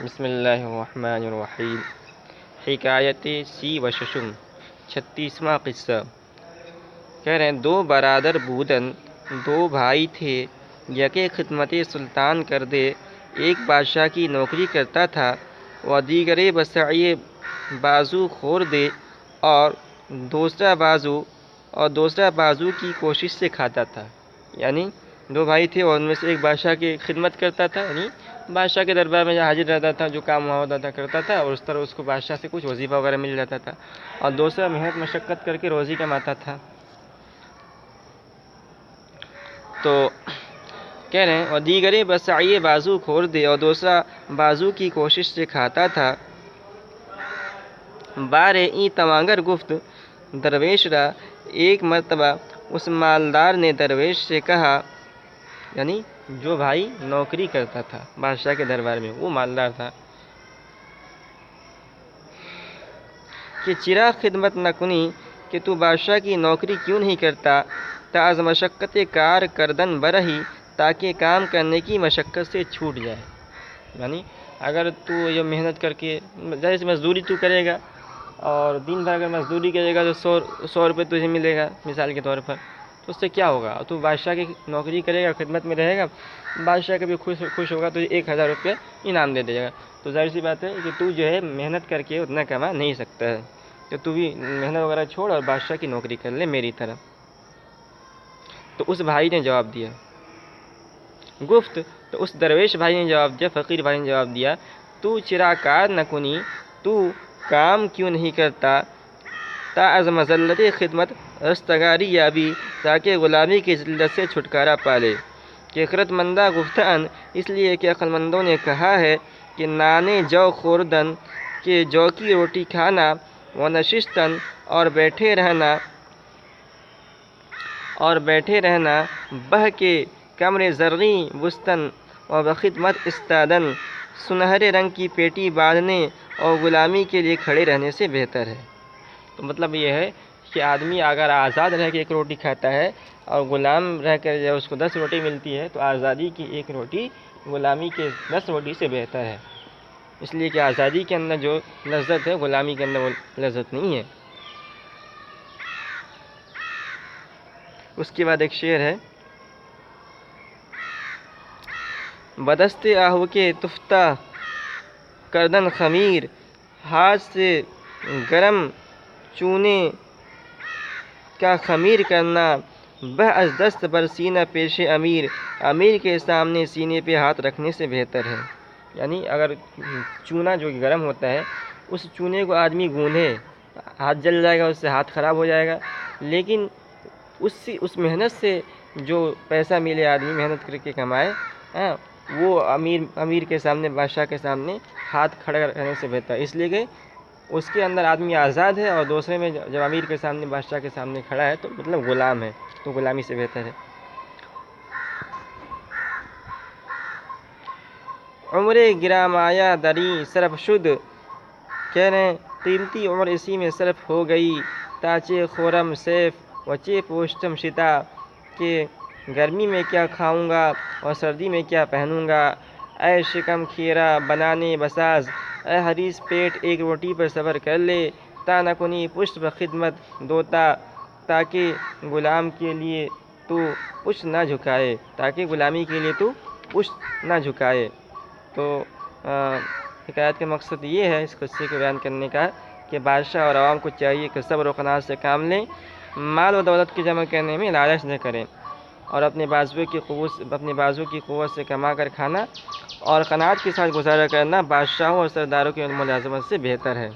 بسم اللہ الرحمن الرحیم۔ حکایت سی و ششم، 36واں قصہ۔ کہہ رہے ہیں دو برادر بودن، دو بھائی تھے، یکے خدمت سلطان کردے ایک بادشاہ کی نوکری کرتا تھا و دیگرے بسعی بازو خوردے اور دوسرا بازو کی کوشش سے کھاتا تھا۔ یعنی دو بھائی تھے اور ان میں سے ایک بادشاہ کی خدمت کرتا تھا، یعنی بادشاہ کے دربار میں حاضر رہتا تھا، جو کام وہاں ہوتا تھا کرتا تھا، اور اس طرح اس کو بادشاہ سے کچھ وظیفہ وغیرہ مل جاتا تھا، اور دوسرا محنت مشقت کر کے روزی کماتا تھا۔ تو کہہ رہے ہیں اور دیگرے بسعی بازو خوردے، اور دوسرا بازو کی کوشش سے کھاتا تھا۔ بارے ای تمانگر گفت درویش را، ایک مرتبہ اس مالدار نے درویش سے کہا، یعنی جو بھائی نوکری کرتا تھا بادشاہ کے دربار میں، وہ مالدار تھا، کہ چرا خدمت نہ کنی، کہ تو بادشاہ کی نوکری کیوں نہیں کرتا، تا از مشقت کار کردن برہی، تاکہ کام کرنے کی مشقت سے چھوٹ جائے۔ یعنی اگر تو یہ محنت کر کے جیسے مزدوری تو کرے گا، اور دن بھر اگر مزدوری کرے گا تو 100 روپے تجھے ملے گا مثال کے طور پر، تو اس سے کیا ہوگا؟ تو بادشاہ کی نوکری کرے گا، خدمت میں رہے گا، بادشاہ کبھی خوش ہوگا تو 1000 روپے انعام دے دے گا۔ تو ظاہر سی بات ہے کہ تو جو ہے محنت کر کے اتنا کما نہیں سکتا ہے، تو تو بھی محنت وغیرہ چھوڑ اور بادشاہ کی نوکری کر لے میری طرح۔ تو اس بھائی نے جواب دیا، گفت، تو اس درویش بھائی نے جواب دیا، فقیر بھائی نے جواب دیا، تو چرا کار نہ کنی، تو کام کیوں نہیں کرتا، تا از مذلت خدمت رستگاری یابی، تاکہ غلامی کی ذلت سے چھٹکارا پالے۔ کہ خرد مندہ گفتن، اس لیے کہ عقل مندوں نے کہا ہے کہ نانے جو خوردن، کہ جو کی روٹی کھانا، و نشستن، اور بیٹھے رہنا، بہ کے کمر زرعی بستن، و بخدمت استادن، سنہرے رنگ کی پیٹی باندھنے اور غلامی کے لیے کھڑے رہنے سے بہتر ہے۔ تو مطلب یہ ہے کہ آدمی اگر آزاد رہ کے ایک روٹی کھاتا ہے اور غلام رہ کر جب اس کو 10 روٹی ملتی ہے، تو آزادی کی ایک روٹی غلامی کے 10 روٹی سے بہتر ہے، اس لیے کہ آزادی کے اندر جو لذت ہے غلامی کے اندر وہ لذت نہیں ہے۔ اس کے بعد ایک شعر ہے، بدست آہو کے تفتہ کردن خمیر، ہاتھ سے گرم چونے کا خمیر کرنا، بہ از دست بر سینہ پیش امیر، امیر کے سامنے سینے پہ ہاتھ رکھنے سے بہتر ہے۔ یعنی اگر چونا جو گرم ہوتا ہے، اس چونے کو آدمی گوندھے، ہاتھ جل جائے گا، اس سے ہاتھ خراب ہو جائے گا، لیکن اس محنت سے جو پیسہ ملے، آدمی محنت کر کے کمائے، وہ امیر کے سامنے، بادشاہ کے سامنے ہاتھ کھڑے رہنے سے بہتر ہے، اس لیے کہ اس کے اندر آدمی آزاد ہے، اور دوسرے میں جب امیر کے سامنے، بادشاہ کے سامنے کھڑا ہے تو مطلب غلام ہے، تو غلامی سے بہتر ہے۔ عمر گرامایا دری صرف شد، کہہ رہے ہیں قیمتی عمر اسی میں صرف ہو گئی، تاچے خورم سیف وچے پوشتم شتا، کہ گرمی میں کیا کھاؤں گا اور سردی میں کیا پہنوں گا، اے شکم کھیرا بنانے بساز، اے حریص پیٹ ایک روٹی پر صبر کر لے، تا نہ کنی پشت بخدمت دوتا، تاکہ غلام کے لیے تو پشت نہ جھکائے، تاکہ غلامی کے لیے تو پشت نہ جھکائے۔ تو حکایت کا مقصد یہ ہے اس قصے کو بیان کرنے کا، کہ بادشاہ اور عوام کو چاہیے کہ صبر و قناعت سے کام لیں، مال و دولت کی جمع کرنے میں لالچ نہ کریں، اور اپنے بازو کی قوت سے کما کر کھانا اور قناعت کے ساتھ گزارا کرنا بادشاہوں اور سرداروں کی ملازمت سے بہتر ہے۔